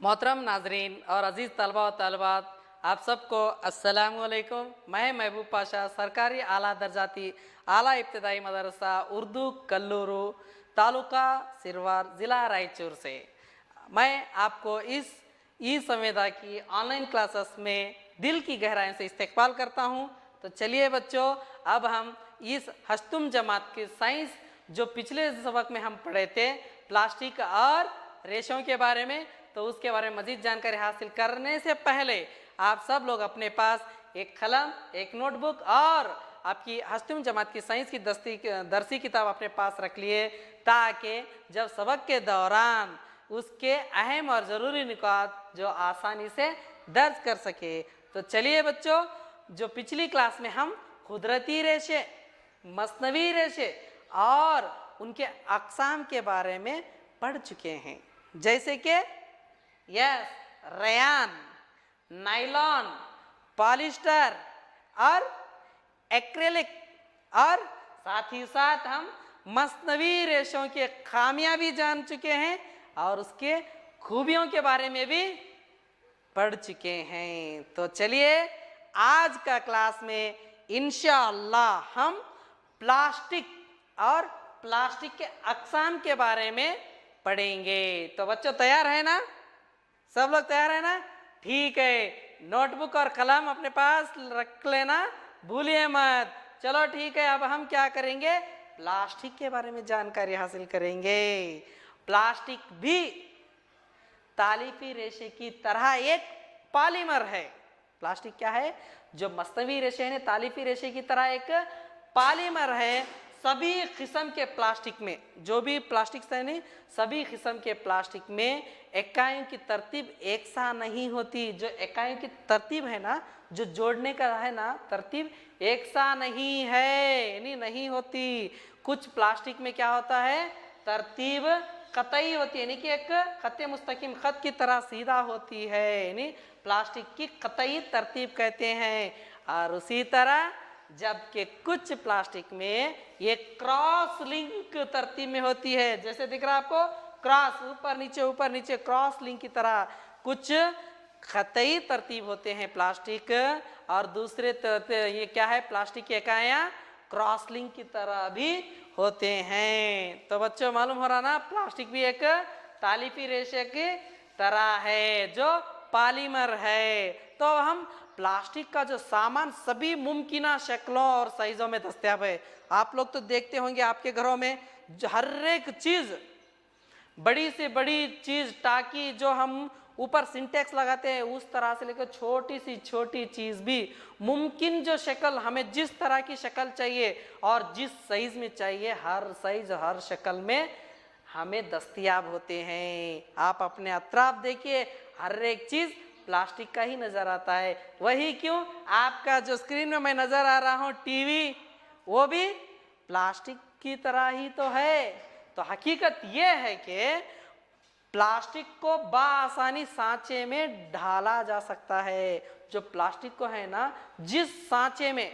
मोहतरम नाजरीन और अजीज़ तलबा व तलबात, आप सबको अस्सलाम वालेकुम। मैं महबूब पाशा सरकारी आला दर्जाती आला इब्तदाई मदरसा उर्दू कल्लूरू तालुका सिरवार ज़िला रायचूर से मैं आपको इस ई संवेदा की ऑनलाइन क्लासेस में दिल की गहराई से इस्तकबाल करता हूं। तो चलिए बच्चों, अब हम इस हश्तुम जमात की साइंस जो पिछले सबक में हम पढ़े थे प्लास्टिक और रेशों के बारे में, तो उसके बारे में मजीद जानकारी हासिल करने से पहले आप सब लोग अपने पास एक कलम, एक नोटबुक और आपकी हश्तुम जमात की साइंस की दरसी किताब अपने पास रख लिए, ताकि जब सबक के दौरान उसके अहम और ज़रूरी नुकात जो आसानी से दर्ज कर सके। तो चलिए बच्चों, जो पिछली क्लास में हम कुदरती रेशे, मसनवी रेशे और उनके अक़साम के बारे में पढ़ चुके हैं, जैसे कि रेयान, नायलॉन, पॉलिस्टर और एक्रेलिक, और साथ ही साथ हम मसनवी रेशों के खामियां भी जान चुके हैं और उसके खूबियों के बारे में भी पढ़ चुके हैं। तो चलिए, आज का क्लास में इंशाअल्लाह हम प्लास्टिक और प्लास्टिक के अक़साम के बारे में पढ़ेंगे। तो बच्चों तैयार है ना? सब लोग तैयार है ना? ठीक है, नोटबुक और कलम अपने पास रख लेना, भूलिए मत। चलो ठीक है, अब हम क्या करेंगे, प्लास्टिक के बारे में जानकारी हासिल करेंगे। प्लास्टिक भी तालीफी रेशे की तरह एक पॉलीमर है। प्लास्टिक क्या है? जो मसनवी रेशे है, तालीफी रेशे की तरह एक पॉलीमर है। सभी किस्म के प्लास्टिक में, जो भी प्लास्टिक है नहीं, सभी किस्म के प्लास्टिक में इकाइयों की तरतीब एक सा नहीं होती। जो इकाइयों की तरतीब है ना, जो जोड़ने का है ना तरतीब, एक सा नहीं है, नहीं होती। कुछ प्लास्टिक में क्या होता है, तरतीब कतई होती है, यानी कि एक खत्ते मुस्तकीम खत की तरह सीधा होती है, यानी प्लास्टिक की कतई तरतीब कहते हैं। और उसी तरह जबकि कुछ प्लास्टिक में ये क्रॉस लिंक तरतीब में होती है, जैसे दिख रहा है आपको, क्रॉस, ऊपर नीचे क्रॉस लिंक की तरह कुछ खतई तरतीब होते हैं प्लास्टिक, और दूसरे ये क्या है, प्लास्टिक की इकाइयां क्रॉस लिंक की तरह भी होते हैं। तो बच्चों मालूम हो रहा ना, प्लास्टिक भी एक तालीफी रेशे की तरह है जो पॉलीमर है। तो हम प्लास्टिक का जो सामान सभी मुमकिना शक्लों और साइजों में दस्तयाब है। आप लोग तो देखते होंगे आपके घरों में हर एक चीज, बड़ी से बड़ी चीज, टाकी जो हम ऊपर सिंटेक्स लगाते हैं, उस तरह से लेकर छोटी सी छोटी चीज भी मुमकिन जो शक्ल, हमें जिस तरह की शक्ल चाहिए और जिस साइज में चाहिए, हर साइज हर शक्ल में हमें दस्तयाब होते हैं। आप अपने अतराफ देखिए, हर एक चीज प्लास्टिक का ही नजर आता है। वही क्यों, आपका जो स्क्रीन में मैं नजर आ रहा हूं टीवी, वो भी प्लास्टिक की तरह ही तो है। तो हकीकत यह है कि प्लास्टिक को बाआसानी सांचे में ढाला जा सकता है। जो प्लास्टिक को है ना, जिस सांचे में,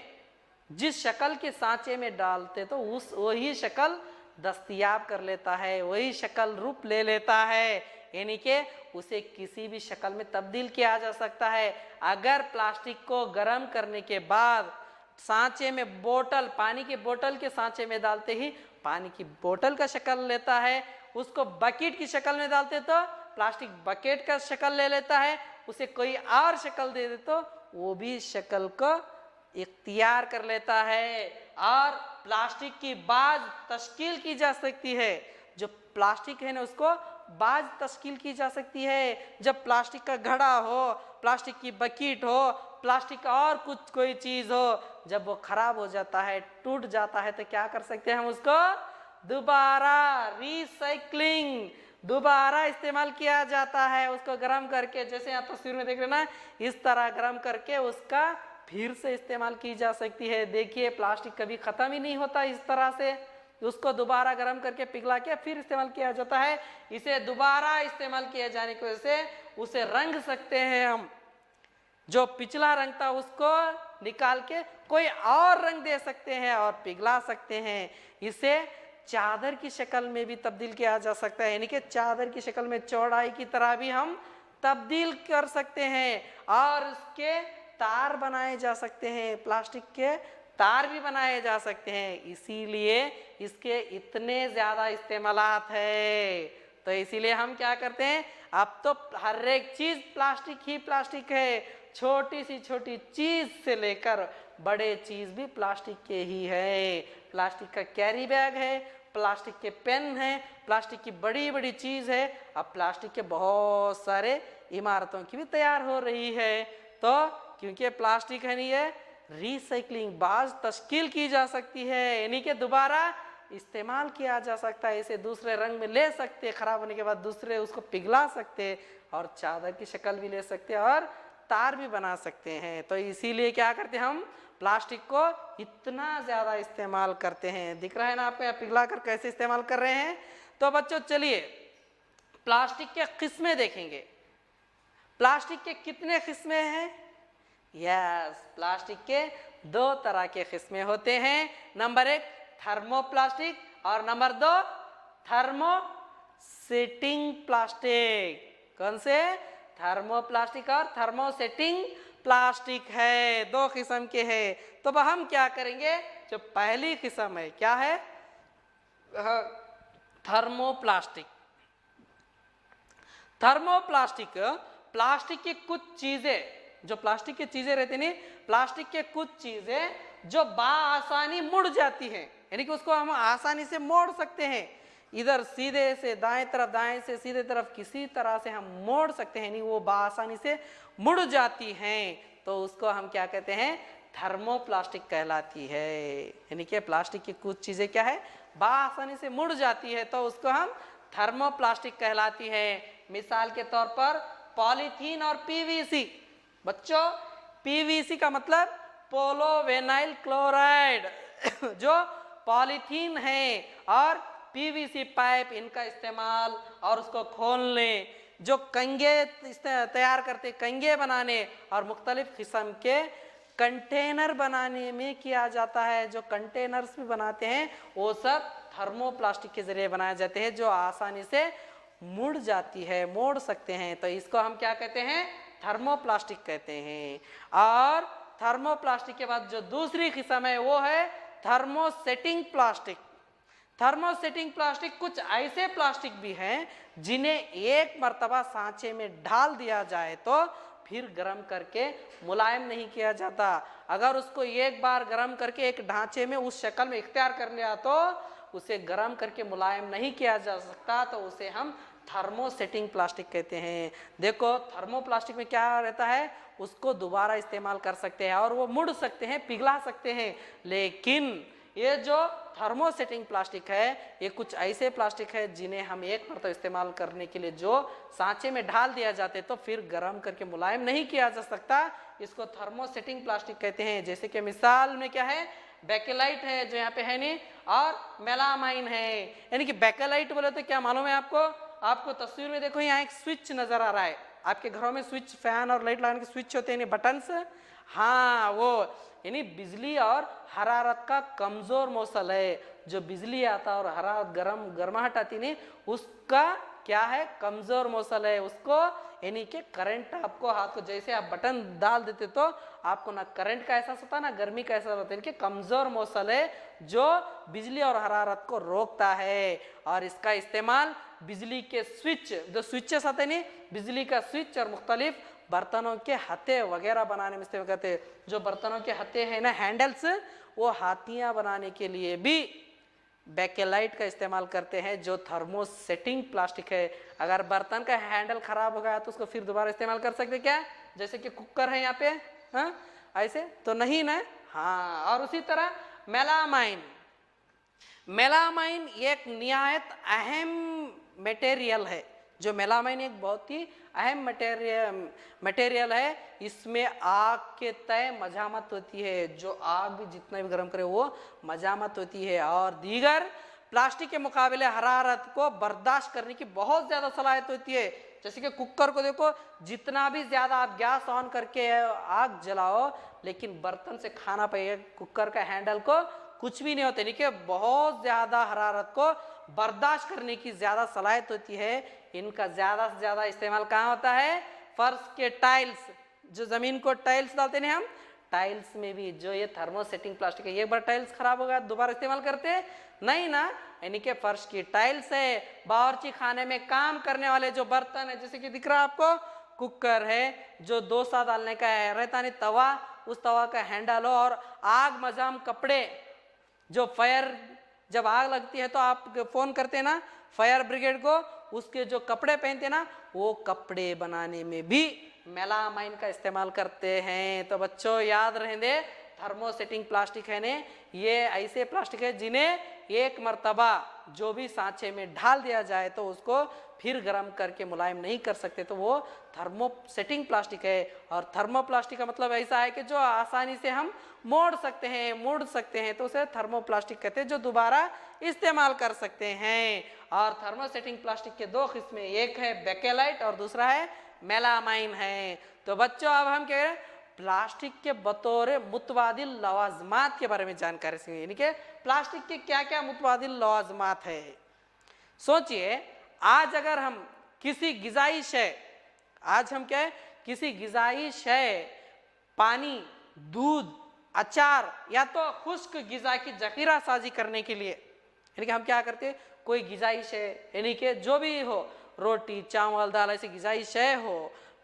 जिस शक्ल के सांचे में डालते तो उस वही शक्ल दस्तयाब कर लेता है, वही शक्ल रूप ले लेता है, यानी कि उसे किसी भी शक्ल में तब्दील किया जा सकता है। अगर प्लास्टिक को गर्म करने के बाद सांचे में बोतल, पानी की बोतल के सांचे में डालते ही पानी की बोतल का शक्ल लेता है, उसको बकेट की शक्ल में डालते तो प्लास्टिक बकेट का शक्ल ले लेता है, उसे कोई और शक्ल दे दे तो वो भी शक्ल को इख्तियार कर लेता है। और प्लास्टिक की बाज तश्कील की जा सकती है। जो प्लास्टिक है ना, उसको बाज तश्कील की जा सकती है। जब प्लास्टिक का घड़ा हो, प्लास्टिक की बकेट हो, प्लास्टिक का और कुछ कोई चीज हो, जब वो खराब हो जाता है, टूट जाता है, तो क्या कर सकते हैं हम, उसको दोबारा रिसाइक्लिंग, दोबारा इस्तेमाल किया जाता है। उसको गर्म करके, जैसे आप तस्वीर में देख रहे ना, इस तरह गर्म करके उसका फिर से इस्तेमाल की जा सकती है। देखिए, प्लास्टिक कभी खत्म ही नहीं होता, इस तरह से उसको दोबारा गर्म करके पिघला के फिर इस्तेमाल किया जाता है। इसे दोबारा इस्तेमाल किए जाने की वजह से उसे रंग सकते हैं हम, जो पिछला रंग था उसको निकाल के कोई और रंग दे सकते हैं और पिघला सकते हैं। इसे चादर की शक्ल में भी तब्दील किया जा सकता है, यानी कि चादर की शक्ल में चौड़ाई की तरह भी हम तब्दील कर सकते हैं और उसके तार बनाए जा सकते हैं, प्लास्टिक के तार भी बनाए जा सकते हैं। इसीलिए इसके इतने ज्यादा इस्तेमालात है। तो इसीलिए हम क्या करते हैं, अब तो हर एक चीज प्लास्टिक ही प्लास्टिक है, छोटी सी छोटी चीज से लेकर बड़े चीज भी प्लास्टिक के ही है। प्लास्टिक का कैरी बैग है, प्लास्टिक के पेन है, प्लास्टिक की बड़ी बड़ी चीज है। अब प्लास्टिक के बहुत सारे इमारतों की भी तैयार हो रही है। तो क्योंकि प्लास्टिक है नहीं है, रिसाइकलिंग बाज तश्कील की जा सकती है, यानी कि दोबारा इस्तेमाल किया जा सकता है। इसे दूसरे रंग में ले सकते, खराब होने के बाद दूसरे उसको पिघला सकते और चादर की शक्ल भी ले सकते और तार भी बना सकते हैं। तो इसीलिए क्या करते हैं, हम प्लास्टिक को इतना ज्यादा इस्तेमाल करते हैं। दिख रहा है ना आपको पिघला कर कैसे इस्तेमाल कर रहे हैं। तो बच्चों चलिए प्लास्टिक के किस्में देखेंगे। प्लास्टिक के कितने किस्में हैं? यस, प्लास्टिक के 2 तरह के किस्में होते हैं। नंबर 1 थर्मोप्लास्टिक और नंबर 2 थर्मोसेटिंग प्लास्टिक। कौन से? थर्मोप्लास्टिक और थर्मोसेटिंग प्लास्टिक है, 2 किस्म के हैं। तो अब हम क्या करेंगे, जो पहली किस्म है क्या है, थर्मोप्लास्टिक। थर्मोप्लास्टिक प्लास्टिक की कुछ चीजें, जो प्लास्टिक की चीजें रहती नहीं, प्लास्टिक के कुछ चीजें जो आसानी मुड़ जाती हैं, यानी कि उसको हम आसानी से मोड़ सकते हैं, इधर सीधे से दाएं तरफ, दाएं से सीधे तरफ, किसी तरह से हम मोड़ सकते हैं, नहीं वो आसानी से मुड़ जाती हैं। तो उसको हम क्या कहते हैं, थर्मोप्लास्टिक कहलाती है। यानी कि प्लास्टिक की कुछ चीजें क्या है, आसानी से मुड़ जाती है, तो उसको हम थर्मोप्लास्टिक कहलाती है। मिसाल के तौर पर पॉलीथीन और पीवीसी। बच्चों पीवीसी का मतलब पोलोविनाइल क्लोराइड जो पॉलीथीन है, और पीवीसी पाइप, इनका इस्तेमाल और उसको खोलने, जो कंगे तैयार करते, कंगे बनाने और मुख्तलिफ किस्म के कंटेनर बनाने में किया जाता है। जो कंटेनर्स भी बनाते हैं वो सब थर्मोप्लास्टिक के जरिए बनाए जाते हैं, जो आसानी से मुड़ जाती है, मोड़ सकते हैं। तो इसको हम क्या कहते हैं, थर्मोप्लास्टिक कहते हैं। और थर्मोप्लास्टिक के बाद जो दूसरी किस्म है वो है थर्मोसेटिंग प्लास्टिक। थर्मोसेटिंग प्लास्टिक कुछ ऐसे प्लास्टिक भी हैं जिन्हें एक मर्तबा सांचे में डाल दिया जाए तो फिर गर्म करके मुलायम नहीं किया जाता। अगर उसको एक बार गर्म करके एक ढांचे में उस शक्ल में इख्तियार कर लिया तो उसे गर्म करके मुलायम नहीं किया जा सकता, तो उसे हम थर्मोसेटिंग प्लास्टिक कहते हैं। देखो थर्मोप्लास्टिक में क्या रहता है, उसको दोबारा इस्तेमाल कर सकते हैं और वो मुड़ सकते हैं, पिघला सकते हैं। लेकिन ये जो थर्मोसेटिंग प्लास्टिक है, ये कुछ ऐसे प्लास्टिक है जिन्हें हम एक मरतबा इस्तेमाल करने के लिए जो सांचे में डाल दिया जाते तो फिर गर्म करके मुलायम नहीं किया जा सकता, इसको थर्मोसेटिंग प्लास्टिक कहते हैं। जैसे कि मिसाल में क्या है, बेकेलाइट है जो यहाँ पे है नहीं, और मेलामाइन है। यानी कि बेकेलाइट बोले तो क्या मालूम है आपको, आपको तस्वीर में देखो यहाँ एक स्विच नजर आ रहा है। आपके घरों में स्विच, फैन और लाइट लगाने के स्विच होते हैं, बटन्स, हाँ वो, यानी बिजली और हरारत का कमजोर मौसल है। जो बिजली आता और हरारत गर्माहट आती नहीं, उसका क्या है, कमजोर मौसल है उसको। यानी कि करंट आपको हाथ को, जैसे आप बटन डाल देते तो आपको ना करंट का एहसास होता ना गर्मी का एहसास होता है। इनके कमजोर मौसल है जो बिजली और हरारत को रोकता है। और इसका इस्तेमाल बिजली के स्विच, जो स्विचेस आते नहीं, बिजली का स्विच और मुख्तलिफ बर्तनों के हथे वगैरह बनाने में इस्तेमाल करते हैं। जो बर्तनों के हथे हैं ना, हैंडल्स, वो हाथियां बनाने के लिए भी बेकेलाइट का इस्तेमाल करते हैं, जो थर्मोसेटिंग प्लास्टिक है। अगर बर्तन का हैंडल खराब हो गया तो उसको फिर दोबारा इस्तेमाल कर सकते क्या, जैसे कि कुकर है यहाँ पे, हाँ ऐसे तो नहीं ना, हाँ। और उसी तरह मेलामाइन, मेलामाइन एक निहायत अहम मटेरियल है। जो मेलामाइन एक बहुत ही अहम मटेरियल है। इसमें आग के तय मजामत होती है, जो आग भी जितना भी गर्म करे वो मजामत होती है, और दीगर प्लास्टिक के मुकाबले हरारत को बर्दाश्त करने की बहुत ज़्यादा सलाहियत होती है। जैसे कि कुकर को देखो, जितना भी ज़्यादा आप गैस ऑन करके आग जलाओ, लेकिन बर्तन से खाना पाइए, कुकर का हैंडल को कुछ भी नहीं होता, यानी कि बहुत ज़्यादा हरारत को बर्दाश्त करने की ज़्यादा सलाहियत होती है। इनका ज़्यादा से ज़्यादा इस्तेमाल कहाँ होता है, फर्श के टाइल्स, जो जमीन को टाइल्स डालते हैं हम, टाइल्स में भी जो ये थर्मोसेटिंग प्लास्टिक है, एक बार टाइल्स खराब हो गया दोबारा इस्तेमाल करते हैं नहीं ना, यानी कि फर्श की टाइल्स है, बावर्ची खाने में काम करने वाले जो बर्तन है, जैसे कि दिख रहा है आपको कुकर है, जो डोसा डालने का है रहता नहीं तवा, उस तवा का हैंडल हो, और आग मजाम कपड़े, जो फायर, जब आग लगती है तो आप फोन करते हैं ना फायर ब्रिगेड को, उसके जो कपड़े पहनते हैं ना, वो कपड़े बनाने में भी मेलामाइन का इस्तेमाल करते हैं। तो बच्चों याद रहेंगे, थर्मोसेटिंग प्लास्टिक है ने, ये ऐसे प्लास्टिक है जिन्हें एक मर्तबा जो भी सांचे में ढाल दिया जाए तो उसको फिर गर्म करके मुलायम नहीं कर सकते, तो वो थर्मोसेटिंग प्लास्टिक है। और थर्मोप्लास्टिक का मतलब ऐसा है कि जो आसानी से हम मोड़ सकते हैं, मुड़ सकते हैं, तो उसे थर्मोप्लास्टिक कहते हैं, जो दोबारा इस्तेमाल कर सकते हैं। और थर्मोसेटिंग प्लास्टिक के दो किस्में, एक है बेकेलाइट और दूसरा है मेलामाइन है। तो बच्चों अब हम कह रहे हैं प्लास्टिक के बतौर मुतबादिल लवाजमात के बारे में जानकारी सीखेंगे, यानी कि प्लास्टिक के क्या क्या मुतबादिल लवाजमात है। सोचिए आज अगर हम किसी गिजाई शय, आज हम क्या है किसी गिजाई शय, पानी, दूध, अचार या तो खुश्क गिजा की जखीरा साजी करने के लिए, यानी कि हम क्या करते हैं कोई गिजाई शय, यानी कि जो भी हो, रोटी चावल दाल ऐसी गिजाई शय हो,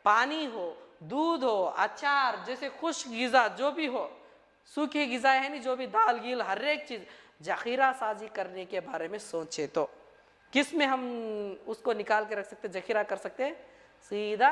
पानी हो, दूध हो, अचार, जैसे खुश्क गिजा जो भी हो, सूखी गिजा है नहीं, जो भी दाल गील हर एक चीज जखीरा साजी करने के बारे में सोचे तो किस में हम उसको निकाल के रख सकते, जखीरा कर सकते, सीधा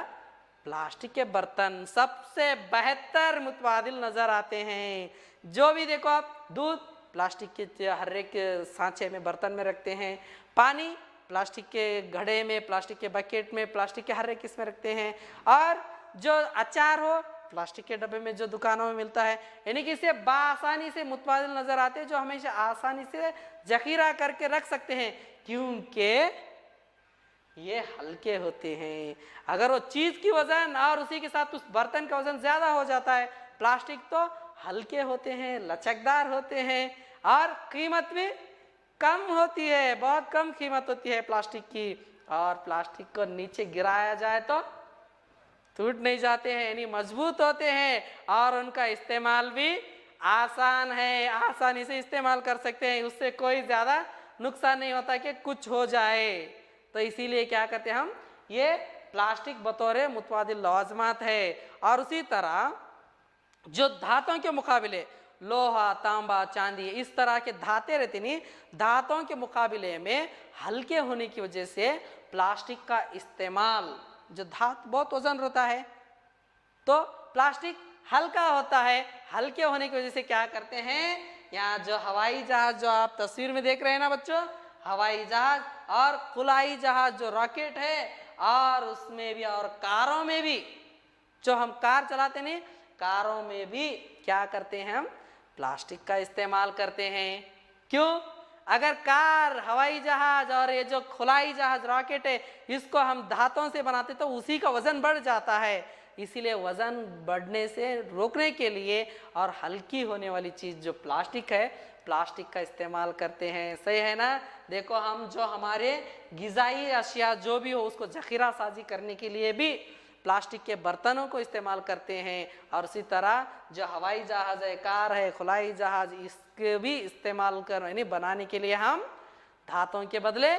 प्लास्टिक के बर्तन सबसे बेहतर मुतबादिल नजर आते हैं। जो भी देखो आप, दूध प्लास्टिक के हर एक सांचे में बर्तन में रखते हैं, पानी प्लास्टिक के घड़े में, प्लास्टिक के बकेट में, प्लास्टिक के हर एक इसमें रखते हैं, और जो अचार हो प्लास्टिक के डब्बे में जो दुकानों में मिलता है, यानी कि इसे बासानी से मुतबादिल नजर आते हैं, जो हमेशा आसानी से जखीरा करके रख सकते हैं, क्योंकि ये हल्के होते हैं। अगर वो चीज की वजन और उसी के साथ उस बर्तन का वजन ज्यादा हो जाता है, प्लास्टिक तो हल्के होते हैं, लचकदार होते हैं, और कीमत भी कम होती है, बहुत कम कीमत होती है प्लास्टिक की। और प्लास्टिक को नीचे गिराया जाए तो टूट नहीं जाते हैं, यानी मजबूत होते हैं, और उनका इस्तेमाल भी आसान है, आसानी से इस्तेमाल कर सकते हैं, उससे कोई ज्यादा नुकसान नहीं होता कि कुछ हो जाए। तो इसीलिए क्या करते हैं हम, ये प्लास्टिक बतौर मुतबादिल लवाजमात है। और उसी तरह जो धातुओं के मुकाबले लोहा, तांबा, चांदी, इस तरह के धाते रहते नहीं, धातुओं के मुकाबले में हल्के होने की वजह से प्लास्टिक का इस्तेमाल, जो धातु बहुत वजन रहता है तो प्लास्टिक हल्का होता है, हल्के होने की वजह से क्या करते हैं, यहाँ जो हवाई जहाज जो आप तस्वीर में देख रहे हैं ना बच्चों, हवाई जहाज और खुलाई जहाज जो रॉकेट है, और उसमें भी, और कारों में भी, जो हम कार चलाते नहीं, कारों में भी क्या करते हैं हम प्लास्टिक का इस्तेमाल करते हैं। क्यों? अगर कार, हवाई जहाज और ये जो खुलाई जहाज रॉकेट है, इसको हम धातुओं से बनाते तो उसी का वजन बढ़ जाता है, इसीलिए वजन बढ़ने से रोकने के लिए और हल्की होने वाली चीज जो प्लास्टिक है, प्लास्टिक का इस्तेमाल करते हैं। सही है ना? देखो हम जो हमारे गिजाई अशिया जो भी हो उसको जखीरा साजी करने के लिए भी प्लास्टिक के बर्तनों को इस्तेमाल करते हैं, और उसी तरह जो हवाई जहाज है, कार है, खुलाई जहाज, इसके भी इस्तेमाल कर यानी बनाने के लिए हम धातुओं के बदले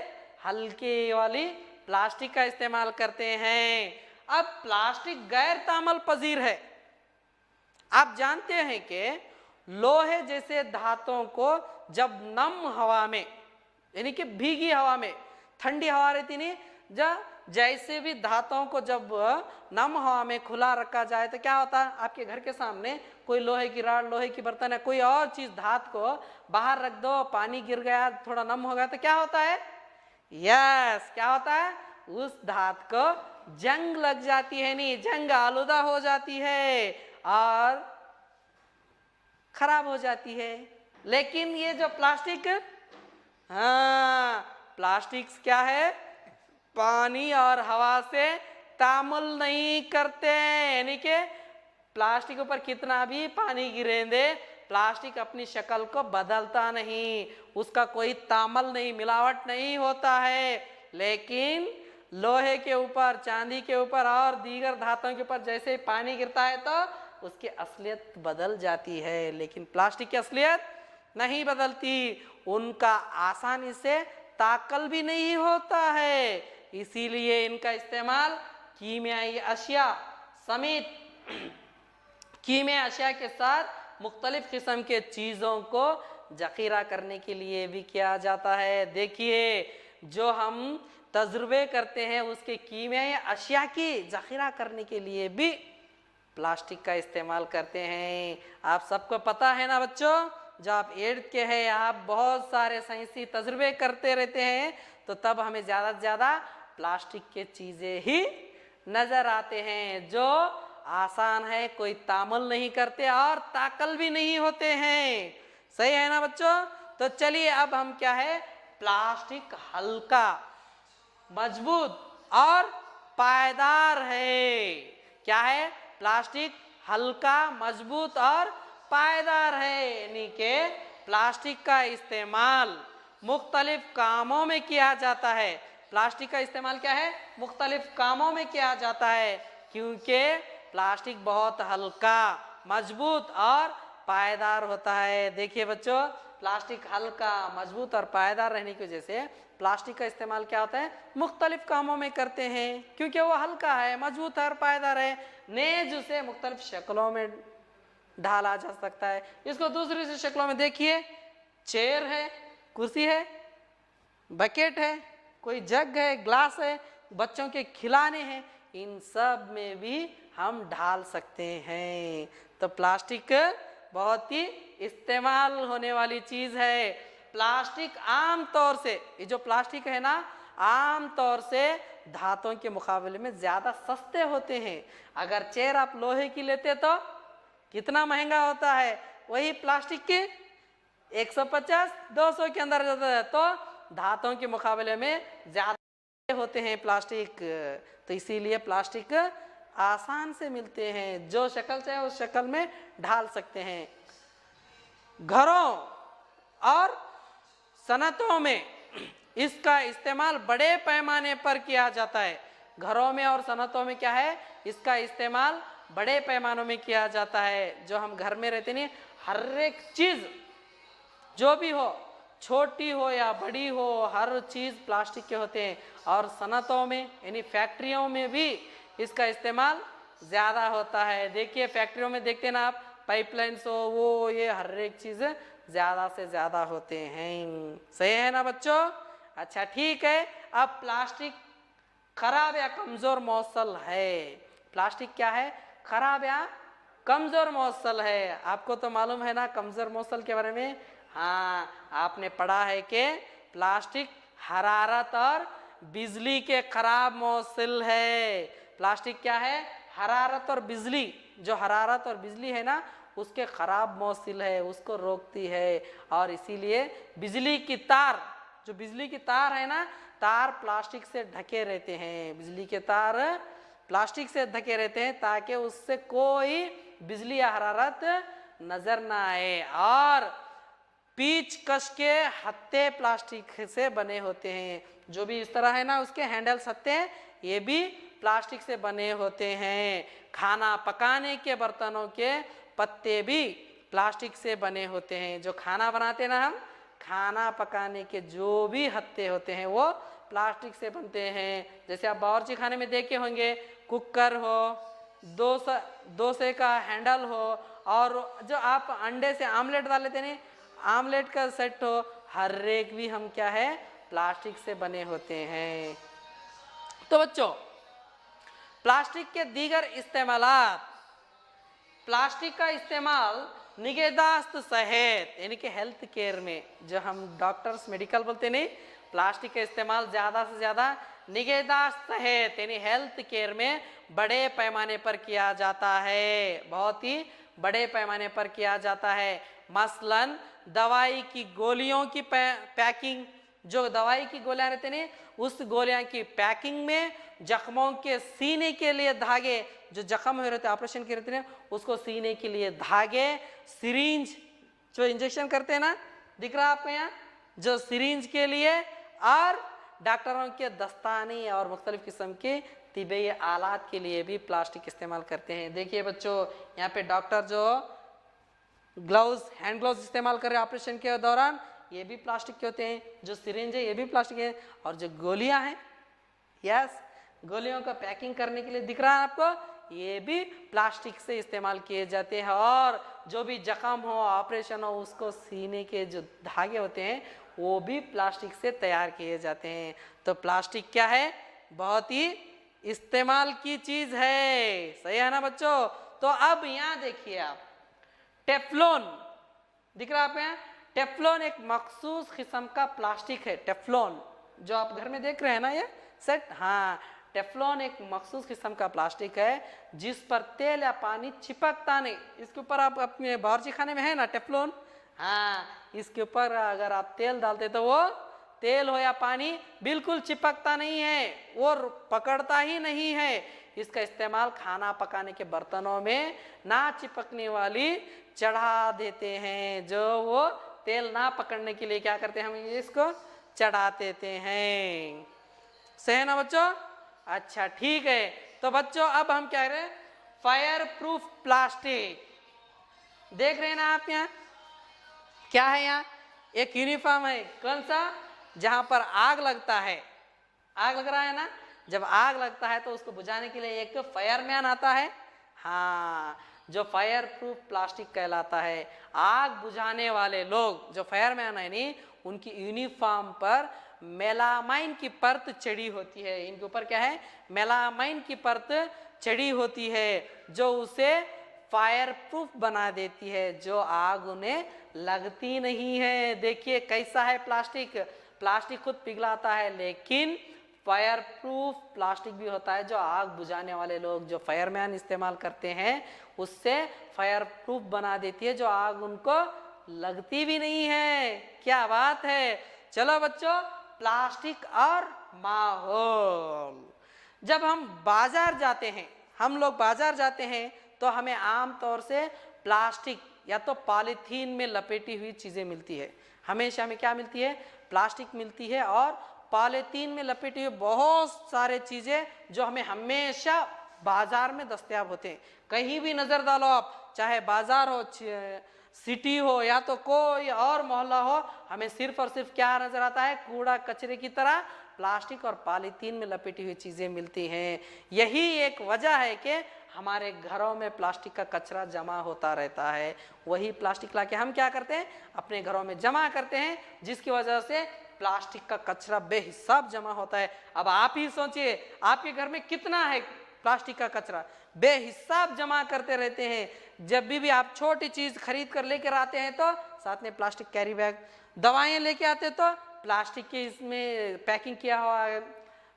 हल्की वाली प्लास्टिक का इस्तेमाल करते हैं। अब प्लास्टिक गैर तामल पजीर है। आप जानते हैं कि लोहे जैसे धातुओं को जब नम हवा में, यानी कि भीगी हवा में, ठंडी हवा रहती नहीं, जब जैसे भी धातुओं को जब नम हवा में खुला रखा जाए तो क्या होता है, आपके घर के सामने कोई लोहे की रॉड, लोहे की बर्तन है, कोई और चीज धातु को बाहर रख दो, पानी गिर गया, थोड़ा नम हो गया तो क्या होता है, यस क्या होता है, उस धातु को जंग लग जाती है, नहीं जंग आलूदा हो जाती है और खराब हो जाती है। लेकिन ये जो प्लास्टिक, हाँ प्लास्टिक क्या है, पानी और हवा से तामुल नहीं करते, यानी कि प्लास्टिक ऊपर कितना भी पानी गिरे दे, प्लास्टिक अपनी शक्ल को बदलता नहीं, उसका कोई तामल नहीं, मिलावट नहीं होता है। लेकिन लोहे के ऊपर, चांदी के ऊपर और दीगर धातुओं के ऊपर जैसे ही पानी गिरता है तो उसकी असलियत बदल जाती है, लेकिन प्लास्टिक की असलियत नहीं बदलती। उनका आसानी से ताकल भी नहीं होता है, इसीलिए इनका इस्तेमाल कीमियाई अशिया समेत कीमियाई अशिया के साथ मुख्तलिफ किस्म के चीज़ों को जखीरा करने के लिए भी किया जाता है। देखिए, जो हम तजुर्बे करते हैं उसके कीमियाई अशिया की जखीरा करने के लिए भी प्लास्टिक का इस्तेमाल करते हैं। आप सबको पता है ना बच्चों, जब आप 8th के हैं, आप बहुत सारे साइंसी तजुर्बे करते रहते हैं, तो तब हमें ज़्यादा से ज़्यादा प्लास्टिक के चीज़ें ही नज़र आते हैं जो आसान है, कोई तामल नहीं करते और ताकल भी नहीं होते हैं। सही है ना बच्चों? तो चलिए अब हम क्या है, प्लास्टिक हल्का, मजबूत और पायदार है। क्या है? प्लास्टिक हल्का, मजबूत और पायदार है, यानी कि प्लास्टिक का इस्तेमाल मुख्तलिफ कामों में किया जाता है। प्लास्टिक का इस्तेमाल क्या है? मुख्तलिफ कामों में किया जाता है, क्योंकि प्लास्टिक बहुत हल्का, मजबूत और पायदार होता है। देखिए बच्चों, प्लास्टिक हल्का, मजबूत और पायदार रहने की वजह से प्लास्टिक का इस्तेमाल क्या होता है, मुख्तलिफ कामों में करते हैं, क्योंकि वो हल्का है, मजबूत है और पायदार है। नेज उसे मुख्तलिफ शक्लों में ढाला जा सकता है। इसको दूसरी सी शक्लों में देखिए, चेयर है, कुर्सी है, बकेट है, कोई जग है, ग्लास है, बच्चों के खिलौने हैं, इन सब में भी हम ढाल सकते हैं। तो प्लास्टिक बहुत ही इस्तेमाल होने वाली चीज़ है। प्लास्टिक आम तौर से, ये जो प्लास्टिक है ना, आम तौर से धातुओं के मुकाबले में ज़्यादा सस्ते होते हैं। अगर चेयर आप लोहे की लेते तो कितना महंगा होता है, वही प्लास्टिक के 150-200 के अंदर जाता है, तो धातुओं के मुकाबले में ज़्यादा होते हैं प्लास्टिक। तो इसीलिए प्लास्टिक आसान से मिलते हैं, जो शक्ल चाहे उस शक्ल में ढाल सकते हैं। घरों और सनतों में इसका इस्तेमाल बड़े पैमाने पर किया जाता है। घरों में और सनतों में क्या है, इसका इस्तेमाल बड़े पैमानों में किया जाता है। जो हम घर में रहते नहीं, हर एक चीज़ जो भी हो, छोटी हो या बड़ी हो, हर चीज़ प्लास्टिक के होते हैं। और सनतों में यानी फैक्ट्रियों में भी इसका इस्तेमाल ज़्यादा होता है। देखिए फैक्ट्रियों में देखते ना आप, पाइपलाइन्स हो, वो ये हर एक चीज़ ज़्यादा से ज़्यादा होते हैं। सही है ना बच्चों? अच्छा ठीक है, अब प्लास्टिक खराब या कमज़ोर मौसल है। प्लास्टिक क्या है? खराब या कमज़ोर मौसल है। आपको तो मालूम है ना कमज़ोर मौसल के बारे में? हाँ, आपने पढ़ा है कि प्लास्टिक हरारत और बिजली के खराब मौसल है। प्लास्टिक क्या है? हरारत और बिजली, जो हरारत और बिजली है ना, उसके खराब मौसल है, उसको रोकती है। और इसीलिए बिजली की तार, जो बिजली की तार है ना, तार प्लास्टिक से ढके रहते हैं। बिजली के तार प्लास्टिक से ढके रहते हैं ताकि उससे कोई बिजली या हरारत नजर ना आए। और पीच कस के हत्थे प्लास्टिक से बने होते हैं। जो भी इस तरह है ना, उसके हैंडल्स हत्थे हैं, ये भी प्लास्टिक से बने होते हैं। खाना पकाने के बर्तनों के पत्ते भी प्लास्टिक से बने होते हैं। जो खाना बनाते ना हम, खाना पकाने के जो भी हत्थे होते हैं वो प्लास्टिक से बनते हैं। जैसे आप बावर्ची खाने में देखे होंगे, कुकर हो, डोसे का हैंडल हो, और जो आप अंडे से आमलेट डाल लेते नहीं, आमलेट का सेट हो, हर एक भी हम क्या है, प्लास्टिक से बने होते हैं। तो बच्चों, प्लास्टिक के दीगर इस्तेमालात, प्लास्टिक का इस्तेमाल निगहदाश्त सेहत यानी कि हेल्थ केयर में, जो हम डॉक्टर्स मेडिकल बोलते नहीं, प्लास्टिक का इस्तेमाल ज़्यादा से ज़्यादा निगहदाश्त सेहत यानी हेल्थ केयर में बड़े पैमाने पर किया जाता है। बहुत ही बड़े पैमाने पर किया जाता है। मसलन दवाई की गोलियों की पैकिंग, जो दवाई की गोलियां रहते हैं, उस गोलियां की पैकिंग में जख्मों के सीने के लिए धागे, जो जख्म हुए रहते हैं ऑपरेशन के रहते हैं, उसको सीने के लिए धागे, सिरिंज जो इंजेक्शन करते हैं ना, दिख रहा है आपको यहाँ, जो सिरिंज के लिए, और डॉक्टरों के दस्ताने और मुख्तलिफ किस्म के तिब्बी आलात के लिए भी प्लास्टिक इस्तेमाल करते हैं। देखिए बच्चों, यहाँ पे डॉक्टर जो ग्लव्स, हैंड ग्लव्स इस्तेमाल कर रहे हैं ऑपरेशन के दौरान, ये भी प्लास्टिक के होते हैं। जो सिरिंज है ये भी प्लास्टिक है, और जो गोलियां हैं, यस, गोलियों का पैकिंग करने के लिए दिख रहा है आपको, ये भी प्लास्टिक से इस्तेमाल किए जाते हैं। और जो भी जख्म हो, ऑपरेशन हो, उसको सीने के जो धागे होते हैं वो भी प्लास्टिक से तैयार किए जाते हैं। तो प्लास्टिक क्या है, बहुत ही इस्तेमाल की चीज है, सही है ना बच्चों। तो अब यहाँ देखिए आप, टेफ्लॉन दिख रहा है आप यहाँ, टेफ्लॉन एक मखसूस किस्म का प्लास्टिक है। टेफ्लॉन जो आप घर में देख रहे हैं ना ये सेट, हाँ, टेफ्लॉन एक मखसूस किस्म का प्लास्टिक है जिस पर तेल या पानी चिपकता नहीं। इसके ऊपर आप अपने बावर्ची खाने में है ना टेफ्लॉन, हाँ, इसके ऊपर अगर आप तेल डालते तो वो तेल हो या पानी बिल्कुल चिपकता नहीं है, वो पकड़ता ही नहीं है। इसका इस्तेमाल खाना पकाने के बर्तनों में ना चिपकने वाली चढ़ा देते हैं, जो वो तेल ना पकड़ने के लिए क्या करते हैं, हम इसको चढ़ा देते हैं। सही है ना बच्चों? अच्छा ठीक है। तो बच्चों अब हम क्या करें, फायर प्रूफ प्लास्टिक देख रहे हैं ना आप, यहाँ क्या है, यहाँ एक यूनिफॉर्म है, कौन सा, जहां पर आग लगता है, आग लग रहा है ना, जब आग लगता है तो उसको बुझाने के लिए एक फायरमैन आता है, हाँ, जो फायर प्रूफ प्लास्टिक कहलाता है। आग बुझाने वाले लोग जो फायरमैन है नी, उनकी यूनिफॉर्म पर मेलामाइन की परत चढ़ी होती है। इनके ऊपर क्या है, मेलामाइन की परत चढ़ी होती है, जो उसे फायर प्रूफ बना देती है, जो आग उन्हें लगती नहीं है। देखिए कैसा है प्लास्टिक, प्लास्टिक खुद पिघलाता है, लेकिन फायर प्रूफ प्लास्टिक भी होता है, जो आग बुझाने वाले लोग, जो फायरमैन इस्तेमाल करते हैं, उससे फायर प्रूफ बना देती है, जो आग उनको लगती भी नहीं है। क्या बात है। चलो बच्चों, प्लास्टिक और माहौल। जब हम बाजार जाते हैं, हम लोग बाजार जाते हैं, तो हमें आम तौर से प्लास्टिक या तो पॉलीथीन में लपेटी हुई चीजें मिलती है। हमेशा हमें क्या मिलती है, प्लास्टिक मिलती है और पॉलीथीन में लपेटी हुई बहुत सारे चीजें जो हमें हमेशा बाजार में दस्तयाब होते हैं। कहीं भी नजर डालो आप, चाहे बाजार हो, सिटी हो या तो कोई और मोहल्ला हो, हमें सिर्फ और सिर्फ क्या नजर आता है, कूड़ा कचरे की तरह प्लास्टिक और पॉलीथीन में लपेटी हुई चीजें मिलती हैं। यही एक वजह है कि हमारे घरों में प्लास्टिक का कचरा जमा होता रहता है। वही प्लास्टिक लाके हम क्या करते हैं, अपने घरों में जमा करते हैं, जिसकी वजह से प्लास्टिक का कचरा बेहिसाब जमा होता है। अब आप ही सोचिए, आपके घर में कितना है प्लास्टिक का कचरा, बेहिसाब जमा करते रहते हैं। जब भी आप छोटी चीज खरीद कर लेकर आते हैं तो साथ में प्लास्टिक कैरी बैग, दवाएं लेके आते तो प्लास्टिक के इसमें पैकिंग किया हुआ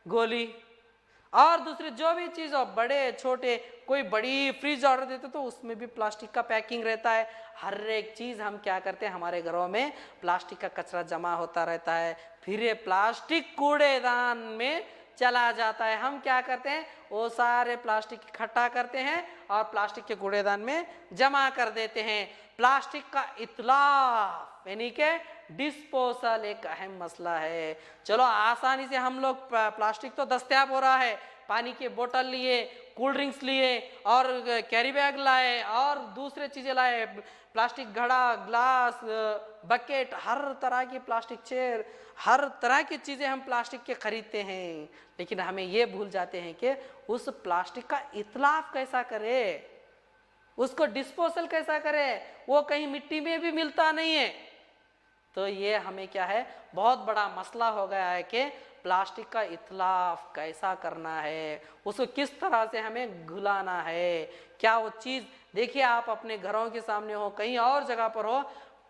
गोली, और दूसरी जो भी चीज हो, बड़े छोटे, कोई बड़ी फ्रिज ऑर्डर देते तो उसमें भी प्लास्टिक का पैकिंग रहता है। हर एक चीज हम क्या करते हैं, हमारे घरों में प्लास्टिक का कचरा जमा होता रहता है, फिर ये प्लास्टिक कूड़ेदान में चला जाता है। हम क्या करते हैं, वो सारे प्लास्टिक इकट्ठा करते हैं और प्लास्टिक के कूड़ेदान में जमा कर देते हैं। प्लास्टिक का इतलाफ यानी कि डिस्पोजल एक अहम मसला है। चलो आसानी से हम लोग प्लास्टिक तो दस्तयाब हो रहा है, पानी के बोतल लिए, कोल्ड ड्रिंक्स लिए और कैरी बैग लाए और दूसरे चीजें लाए, प्लास्टिक घड़ा, ग्लास, बकेट, हर तरह की प्लास्टिक चेयर, हर तरह की चीजें हम प्लास्टिक के खरीदते हैं। लेकिन हमें ये भूल जाते हैं कि उस प्लास्टिक का इतलाफ कैसा करे, उसको डिस्पोजल कैसा करे, वो कहीं मिट्टी में भी मिलता नहीं है। तो ये हमें क्या है, बहुत बड़ा मसला हो गया है कि प्लास्टिक का इतलाफ कैसा करना है, उसको किस तरह से हमें घुलाना है। क्या वो चीज़, देखिए आप अपने घरों के सामने हो, कहीं और जगह पर हो,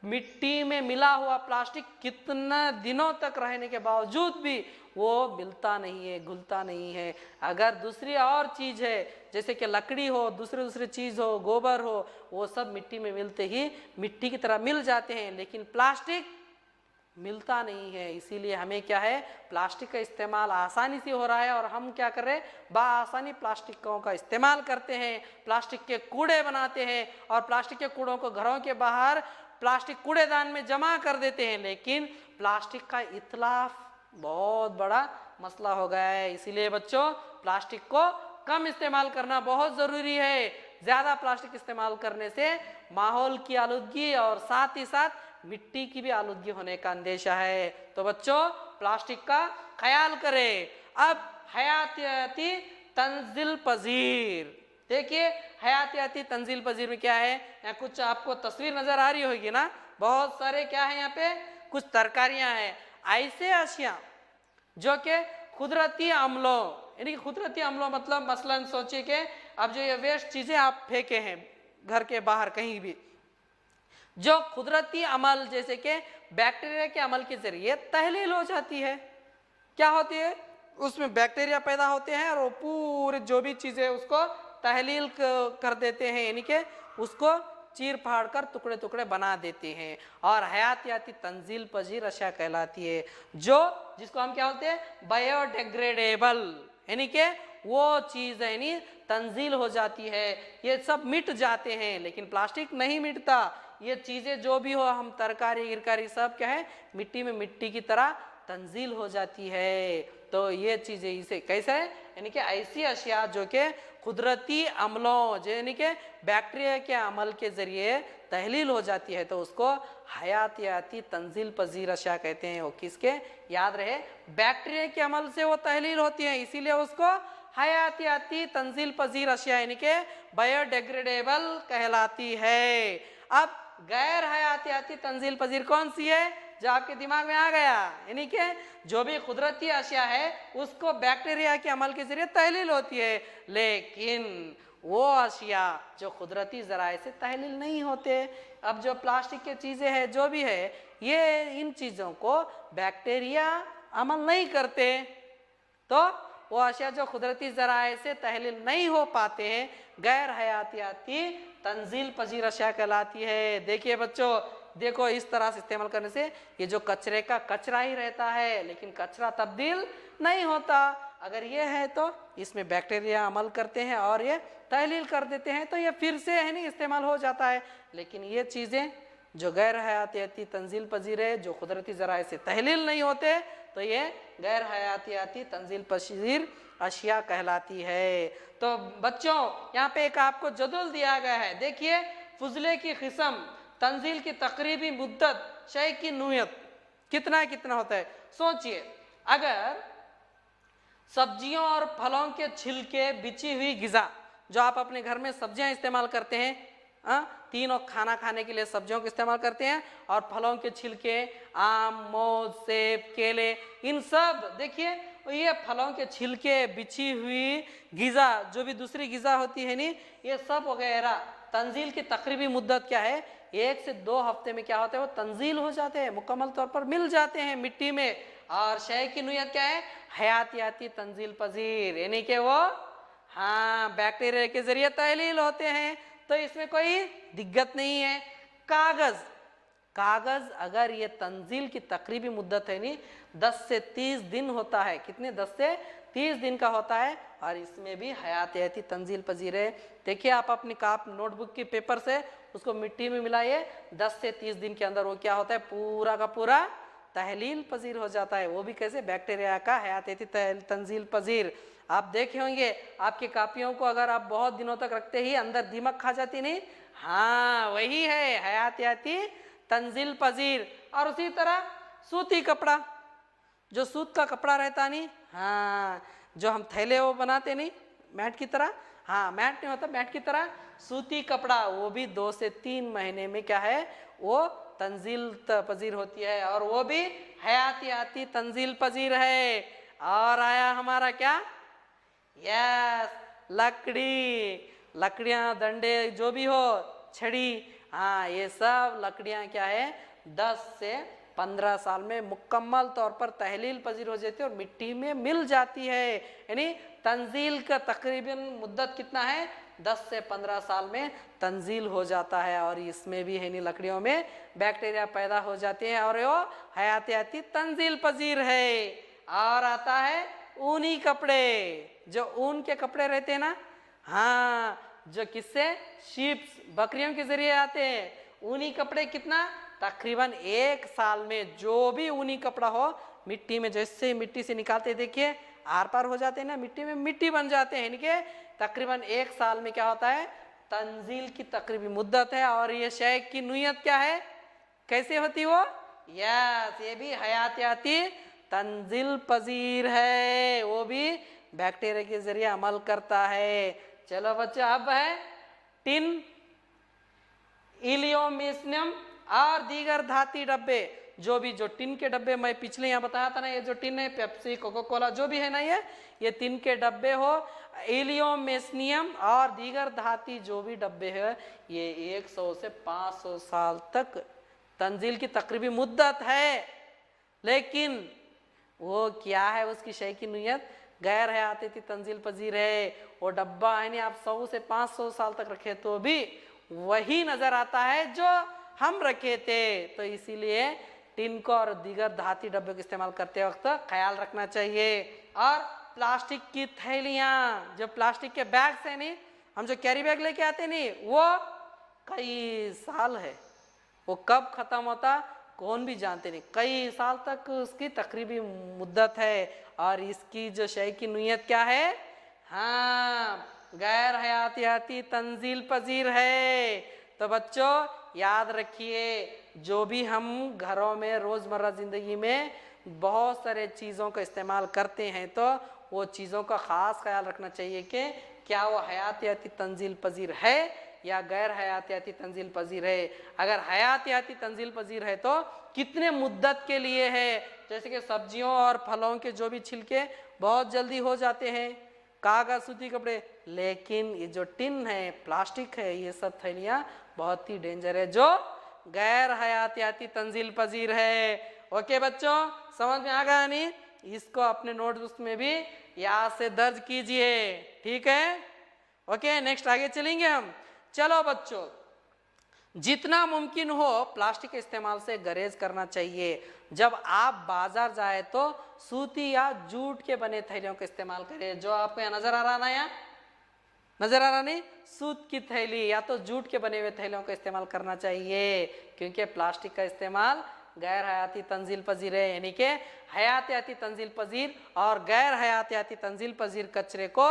मिट्टी में मिला हुआ प्लास्टिक कितना दिनों तक रहने के बावजूद भी वो मिलता नहीं है, घुलता नहीं है। अगर दूसरी और चीज़ है, जैसे कि लकड़ी हो, दूसरी चीज़ हो, गोबर हो, वो सब मिट्टी में मिलते ही मिट्टी की तरह मिल जाते हैं, लेकिन प्लास्टिक मिलता नहीं है। इसीलिए हमें क्या है, प्लास्टिक का इस्तेमाल आसानी से हो रहा है और हम क्या कर रहे हैं, बआसानी प्लास्टिकों का इस्तेमाल करते हैं, प्लास्टिक के कूड़े बनाते हैं और प्लास्टिक के कूड़ों को घरों के बाहर प्लास्टिक कूड़ेदान में जमा कर देते हैं। लेकिन प्लास्टिक का इतलाफ बहुत बड़ा मसला हो गया है। इसीलिए बच्चों प्लास्टिक को कम इस्तेमाल करना बहुत जरूरी है। ज्यादा प्लास्टिक इस्तेमाल करने से माहौल की आलूदगी और साथ ही साथ मिट्टी की भी आलूदगी होने का अंदेशा है। तो बच्चों प्लास्टिक का ख्याल करें। अब हयातियाती तंजिल पजीर, देखिए हयातियाती तंजिल पजीर में क्या है, यहाँ कुछ आपको तस्वीर नजर आ रही होगी ना, बहुत सारे क्या है यहाँ पे, कुछ तरकारियां हैं, ऐसे अशिया जो कि कुदरती अम्लों, यानी कि कुदरती अम्लों मतलब मसलन सोचिए कि अब जो ये वेस्ट चीजें आप फेंके हैं घर के बाहर कहीं भी, जो कुदरती अमल जैसे कि बैक्टीरिया के अमल के जरिए तहलील हो जाती है। क्या होती है, उसमें बैक्टीरिया पैदा होते हैं और वो पूरे जो भी चीजें उसको तहलील कर देते हैं, यानी कि उसको चीर फाड़ कर टुकड़े टुकड़े बना देते हैं और हयातियाती तंजील पजीर अशिया कहलाती है, जो जिसको हम क्या बोलते हैं बायोडिग्रेडेबल, यानी कि वो चीज यानी तंजील हो जाती है, ये सब मिट जाते हैं। लेकिन प्लास्टिक नहीं मिटता, ये चीजें जो भी हो, हम तरकारी गिरकारी सब क्या है मिट्टी में मिट्टी की तरह तंजील हो जाती है। तो ये चीजें इसे कैसे है, यानी कि ऐसी अशिया जो कि कुदरती अमलों यानी कि बैक्टीरिया के अमल के जरिए तहलील हो जाती है, तो उसको हयातियाती तंजील पजीर अशिया कहते हैं। वो किसके, याद रहे बैक्टीरिया के अमल से वो तहलील होती है, इसीलिए उसको हयातियाती तंजील पजीर अशिया यानी कि बायोडिग्रेडेबल कहलाती है। अब गैर हयातियाती तंजील पजीर कौन सी है, जो आपके दिमाग में आ गया, यानी कि जो भी कुदरती अशिया है उसको बैक्टीरिया के अमल के जरिए तहलील होती है, लेकिन वो अशिया जो कुदरती जराए से तहलील नहीं होते। अब जो प्लास्टिक के चीजें हैं जो भी है, ये इन चीजों को बैक्टीरिया अमल नहीं करते, तो वो अशिया जो कुदरती जराए से तहलील नहीं हो पाते हैं, गैर हयातियाती तंजील पजीर अशिया कहलाती है। देखिए बच्चों, देखो इस तरह से इस्तेमाल करने से ये जो कचरे का कचरा ही रहता है, लेकिन कचरा तब्दील नहीं होता। अगर ये है तो इसमें बैक्टीरिया अमल करते हैं और ये तहलील कर देते हैं, तो ये फिर से है नहीं इस्तेमाल हो जाता है। लेकिन ये चीज़ें जो गैर हयातियाती तंजील पजीर है, जो कुदरती ज़राए से तहलील नहीं होते, तो ये गैर हयातियाती तंजील पजीर अशिया कहलाती है। तो बच्चों यहाँ पे एक आपको जदुल दिया गया है, देखिए फुजले की किस्म, तंजील की तकरीबी मुद्दत, शय की नूयत, कितना कितना होता है। सोचिए अगर सब्जियों और फलों के छिलके, बिची हुई गिजा, जो आप अपने घर में सब्जियां इस्तेमाल करते हैं, तीनों खाना खाने के लिए सब्जियों का इस्तेमाल करते हैं, और फलों के छिलके, आम, मौज, सेब, केले, इन सब देखिए ये फलों के छिलके, बिछी हुई गिजा, जो भी दूसरी गिजा होती है नी, ये सब वगैरह तंजील की तकरीबी मुद्दत क्या है, 1 से 2 हफ्ते में क्या होता है, वो तंजील हो जाते हैं, मुकम्मल तौर पर मिल जाते हैं मिट्टी में। और शय की नुयत क्या है, हयातियाती तंजील पजीर, यानी कि वो बैक्टीरिया के जरिए तहलील होते हैं, तो इसमें कोई दिक्कत नहीं है। कागज अगर ये तंजील की तकरीबी मुद्दत है नी 10 से 30 दिन होता है, कितने 10 से 30 दिन का होता है, और इसमें भी हयातियाती तंजील पजीर है। देखिए आप अपनी नोटबुक की पेपर से उसको मिट्टी में मिलाइए, 10 से 30 दिन के अंदर वो क्या होता है, पूरा का पूरा तहलील पजीर हो जाता है। वो भी कैसे, बैक्टीरिया का हयातियाती तंजील पजीर। आप देखे होंगे आपकी कापियों को अगर आप बहुत दिनों तक रखते ही अंदर दीमक खा जाती नहीं, हाँ वही है हयातियाती तंजील पजीर। और उसी तरह सूती कपड़ा, जो सूत का कपड़ा रहता नहीं, हाँ जो हम थैले वो बनाते नहीं मैट की तरह, हाँ मैट नहीं होता, मैट की तरह सूती कपड़ा, वो भी 2 से 3 महीने में क्या है, वो तंजील पजीर होती है, और वो भी हयातियाती तंजील पजीर है। और आया हमारा क्या, यस लकड़ियां, डंडे जो भी हो, छड़ी, हाँ ये सब लकड़ियां क्या है 10 से 15 साल में मुकम्मल तौर पर तहलील पजीर हो जाती है और मिट्टी में मिल जाती है। यानी तंजील का तकरीबन मुद्दत कितना है, 10 से 15 साल में तंजील हो जाता है, और इसमें भी है नहीं लकड़ियों में बैक्टीरिया पैदा हो जाते हैं, और वो हयातियाती तंजील पजीर है। और आता है ऊनी कपड़े, जो ऊन के कपड़े रहते हैं ना, हाँ जो किससे, शीप्स, बकरियों के जरिए आते हैं। ऊनी कपड़े कितना, तकरीबन 1 साल में जो भी ऊनी कपड़ा हो मिट्टी में जैसे मिट्टी से निकालते देखिए आर पार हो जाते हैं ना, मिट्टी में मिट्टी बन जाते हैं। इनके तकरीबन 1 साल में क्या होता है, तंजील की तकरीबी मुद्दत है। और ये शय की नुयत क्या है, कैसे होती वो, यस ये भी हयातियाती तंजील पजीर है, वो भी बैक्टीरिया के जरिए अमल करता है। चलो बच्चों, अब है टिन, इलियोमेस्नियम और दीगर धाती डब्बे। जो टिन के डब्बे मैं पिछले यहाँ बताया था ना, ये जो टिन है पेप्सी कोको कोला जो भी है ना, ये टिन के डब्बे हो, इलियोमेस्नियम और दीगर धाती जो भी डब्बे है, ये 100 से 500 साल तक तंजील की तकरीबी मुद्दत है। लेकिन वो क्या है, उसकी शय की नुयत गैर हयातियाती तंजील पजीर है। वो डब्बा है नहीं, आप 100 से 500 साल तक रखे तो भी वही नजर आता है जो हम रखे थे। तो इसीलिए टिन को और दीगर धाती डब्बे को इस्तेमाल करते वक्त ख्याल रखना चाहिए। और प्लास्टिक की थैलियां, जो प्लास्टिक के बैग्स है नहीं, हम जो कैरी बैग लेके आते नहीं, वो कई साल है, वो कब खत्म होता कौन भी जानते नहीं, कई साल तक उसकी तकरीबी मुद्दत है। और इसकी जो शय की नुयत क्या है, हाँ गैर हयातियाती तंजील पजीर है। तो बच्चों याद रखिए, जो भी हम घरों में रोजमर्रा जिंदगी में बहुत सारे चीज़ों का इस्तेमाल करते हैं, तो वो चीज़ों का ख़ास ख्याल रखना चाहिए कि क्या वो हयातियाती तंजील पजीर है या गैर हयातियाती तंजील पजीर है। अगर हयातियाती तंजील पजीर है तो कितने मुद्दत के लिए है। जैसे कि सब्जियों और फलों के जो भी छिलके बहुत जल्दी हो जाते हैं, कागज, सूती कपड़े, लेकिन ये जो टिन है, प्लास्टिक है, ये सब थैलियाँ बहुत ही डेंजर है, जो गैर हयातियाती तंजील पजीर है। ओके बच्चों, समझ में आ गया नहीं? इसको अपने नोटबुक में भी याद से दर्ज कीजिए, ठीक है? ओके, नेक्स्ट आगे चलेंगे हम। चलो बच्चों, जितना मुमकिन हो प्लास्टिक के इस्तेमाल से गरेज करना चाहिए। जब आप बाजार जाए तो सूती या जूट के बने थैलियों का इस्तेमाल करें। जो आपको यहाँ नजर आ रहा ना, यहाँ नजर आ रहा नहीं, सूत की थैली या तो जूट के बने हुए थैलियों का इस्तेमाल करना चाहिए, क्योंकि प्लास्टिक का इस्तेमाल गैर हयाती तंजील पजीर है। यानी कि हयातियाती तंजील पजीर और गैर हयातियाती तंजील पजीर कचरे को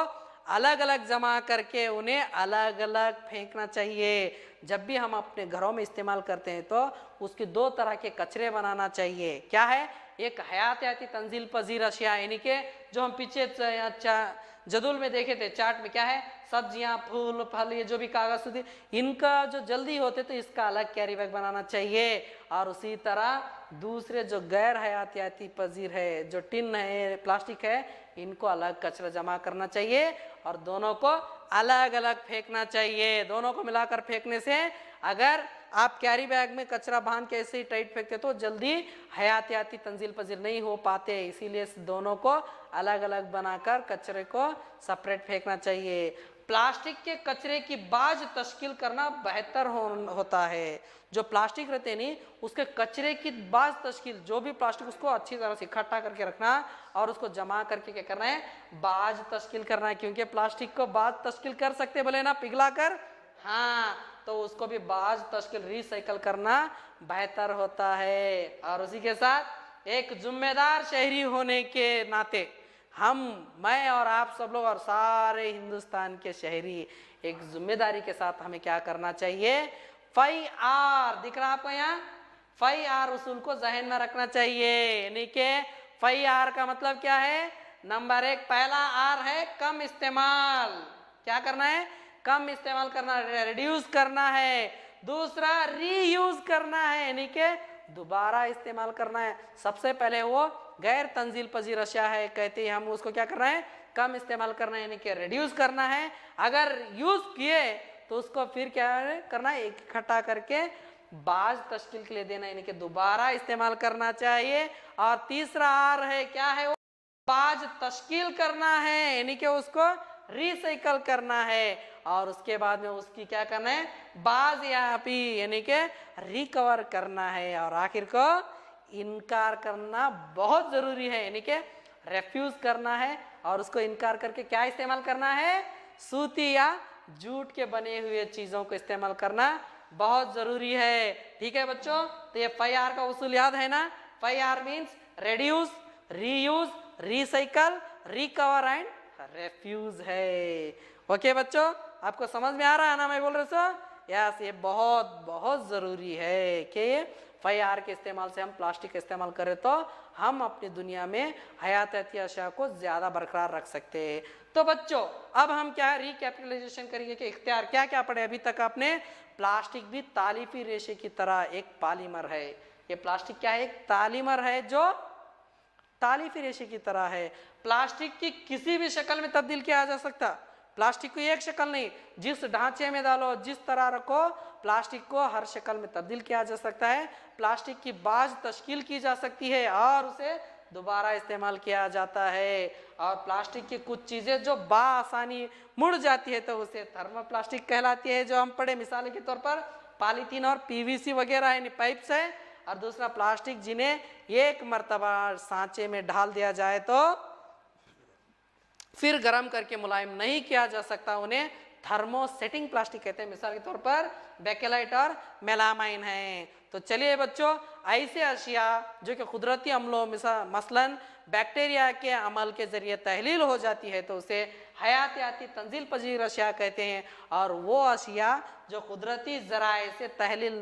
अलग अलग जमा करके उन्हें अलग अलग फेंकना चाहिए। जब भी हम अपने घरों में इस्तेमाल करते हैं तो उसके 2 तरह के कचरे बनाना चाहिए। क्या है, एक हयातियाती तंजील पजीर अशिया, यानी कि जो हम पीछे जदूल में देखे थे, चार्ट में क्या है, सब्जियां, फूल, फल, ये जो भी कागज सूती, इनका जो जल्दी होते तो इसका अलग कैरी बैग बनाना चाहिए। और उसी तरह दूसरे जो गैर हयातियाती पजीर है, जो टिन है, प्लास्टिक है, इनको अलग कचरा जमा करना चाहिए और दोनों को अलग अलग फेंकना चाहिए। दोनों को मिलाकर फेंकने से अगर आप कैरी बैग में कचरा बांध के ऐसे ही टाइट फेंकते तो जल्दी हयातियाती तंजील पजीर नहीं हो पाते। इसीलिए दोनों को अलग अलग बनाकर कचरे को सेपरेट फेंकना चाहिए। प्लास्टिक के कचरे की बाज तश्कील करना बेहतर होता है। जो प्लास्टिक रहते नहीं, उसके कचरे की बाज तश्कील, जो भी प्लास्टिक, उसको अच्छी तरह से इकट्ठा करके रखना और उसको जमा करके क्या करना है, बाज तश्कील करना है। क्योंकि प्लास्टिक को बाज तश्कील कर सकते बोले ना, पिघला कर, हाँ, तो उसको भी बाज तश्कील रिसाइकल करना बेहतर होता है। और उसी के साथ एक जिम्मेदार शहरी होने के नाते मैं और आप सब लोग और सारे हिंदुस्तान के शहरी एक जिम्मेदारी के साथ हमें क्या करना चाहिए, 5R दिख रहा आपको यहाँ, 5R उसूल को जहन में रखना चाहिए। यानी कि 5R का मतलब क्या है, नंबर 1 पहला R है कम इस्तेमाल, क्या करना है, कम इस्तेमाल करना, रिड्यूस करना है। दूसरा रीयूज करना है, यानी कि दोबारा इस्तेमाल करना है। सबसे पहले वो गैर तंजील पजीर अशिया है, कहते हैं हम उसको क्या करना है, कम इस्तेमाल करना है, यानी कि रिड्यूस करना है। अगर यूज किए तो उसको फिर क्या करना है, इकट्ठा करके बाज तश्कील के लिए देना, यानी कि दोबारा इस्तेमाल करना चाहिए। और तीसरा आर है, क्या है, वो बाज तश्कील करना है, यानी कि उसको रिसाइकल करना है। और उसके बाद में उसकी क्या करना है, बाज यानी कि रिकवर करना है। और आखिर को इनकार करना बहुत जरूरी है, यानी कि रेफ्यूज करना है और उसको इनकार करके क्या इस्तेमाल करना है, सूती या जूट के बने हुए चीजों को इस्तेमाल करना बहुत जरूरी है। ठीक है बच्चों, तो ये 5R का उसूल याद है ना, 5R means reduce, reuse, recycle, recover and refuge है। ओके बच्चों, आपको समझ में आ रहा है ना मैं बोल रहा हूँ? यस, ये बहुत बहुत जरूरी है कि 5R के इस्तेमाल से हम प्लास्टिक का इस्तेमाल करें तो हम अपनी दुनिया में हयातियाती अशिया को ज्यादा बरकरार रख सकते हैं। तो बच्चों अब हम क्या रिकैपिटलाइजेशन करेंगे कि इख्तियार क्या क्या पढ़े अभी तक आपने। प्लास्टिक भी तालिफी रेशे की तरह एक पॉलीमर है। ये प्लास्टिक क्या है? एक पॉलीमर है जो तालिफी रेशे की तरह है। प्लास्टिक की किसी भी शक्ल में तब्दील किया जा सकता। प्लास्टिक को एक शक्ल नहीं, जिस ढांचे में डालो, जिस तरह रखो, प्लास्टिक को हर शक्ल में तब्दील किया जा सकता है। प्लास्टिक की बाज तश्कील की जा सकती है और उसे दोबारा इस्तेमाल किया जाता है। और प्लास्टिक की कुछ चीजें जो बाआसानी मुड़ जाती है तो उसे थर्मोप्लास्टिक कहलाती है, जो हम पढ़े मिसाल के तौर पर पॉलीथीन और पीवीसी वगैरह यानी पाइप्स है। और दूसरा प्लास्टिक जिन्हें एक मर्तबा सांचे में ढाल दिया जाए तो फिर गर्म करके मुलायम नहीं किया जा सकता, उन्हें थर्मोसेटिंग प्लास्टिक कहते हैं। मिसाल के तौर पर बेकेलाइट और मेलामाइन है। तो चलिए बच्चों, ऐसे अशिया जो कि कुदरती अमलों मसलन बैक्टीरिया के अमल के जरिए तहलील हो जाती है तो उसे हयातियाती तंजील पजीर अशिया कहते हैं। और वो अशिया जो कुदरती जराए से तहलील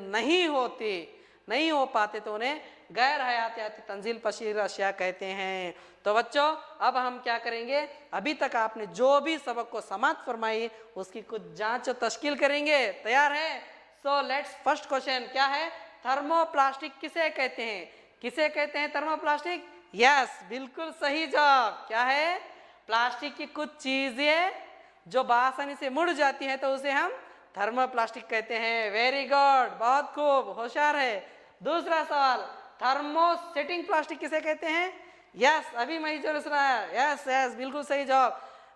नहीं हो पाते तो उन्हें गैर हयातियाती तंजील पजीर अशिया कहते हैं। तो बच्चों अब हम क्या करेंगे, अभी तक आपने जो भी सबक को समाप्त फरमाई उसकी कुछ जांच और तश्कील करेंगे। तैयार है? सो लेट्स फर्स्ट क्वेश्चन क्या है? थर्मोप्लास्टिक किसे कहते हैं? किसे कहते हैं थर्मोप्लास्टिक? यस, बिल्कुल सही जवाब। क्या है? प्लास्टिक की कुछ चीजें जो आसानी से मुड़ जाती है तो उसे हम थर्मोप्लास्टिक कहते हैं। वेरी गुड, बहुत खूब, होशियार है। दूसरा सवाल, थर्मोसेटिंग प्लास्टिक किसे कहते हैं? यस, अभी मैं जो सुना है, यस यस, बिल्कुल सही जवाब।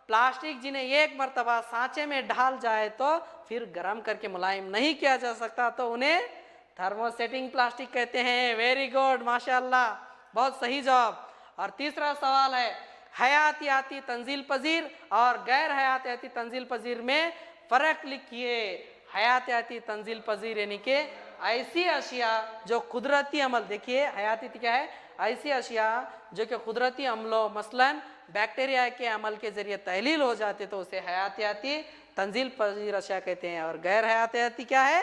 प्लास्टिक जिन्हें एक मर्तबा सांचे में ढाल जाए तो फिर गर्म करके मुलायम नहीं किया जा सकता तो उन्हें थर्मोसेटिंग प्लास्टिक कहते हैं। वेरी गुड, माशाअल्लाह, बहुत सही जवाब। और तीसरा सवाल है, हयातियाती तंजील पजीर और गैर हयातियाती तंजील पजीर में फर्क लिखिए। हयातियाती तंजील पजीर यानी कि ऐसी अशिया जो कुदरती अमल, देखिए हयातियाती क्या है? ऐसी अशिया जो कि कुदरती अमलों मसलन बैक्टीरिया के अमल के जरिए तहलील हो जाते तो उसे हयातियाती तंजील पजीर अशिया कहते हैं। और गैर हयातियाती क्या है?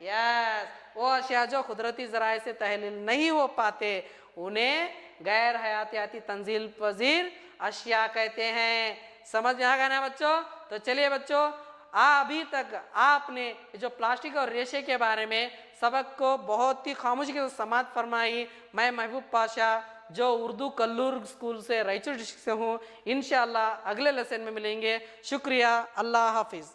यस, वो अशिया जो कुदरती जराए से तहलील नहीं हो पाते उन्हें गैर हयातियाती तंजील पजीर अशिया कहते हैं। समझ में आ गया ना बच्चों? तो चलिए बच्चों, अभी तक आपने जो प्लास्टिक और रेशे के बारे में सबक को बहुत ही खामोशी के साथ समाप्त फरमाई। मैं महबूब पाशा जो उर्दू कल्लूर स्कूल से रायचूर डिस्ट्रिक्ट से हूँ। इंशाअल्लाह अगले लेसन में मिलेंगे। शुक्रिया, अल्लाह हाफिज़।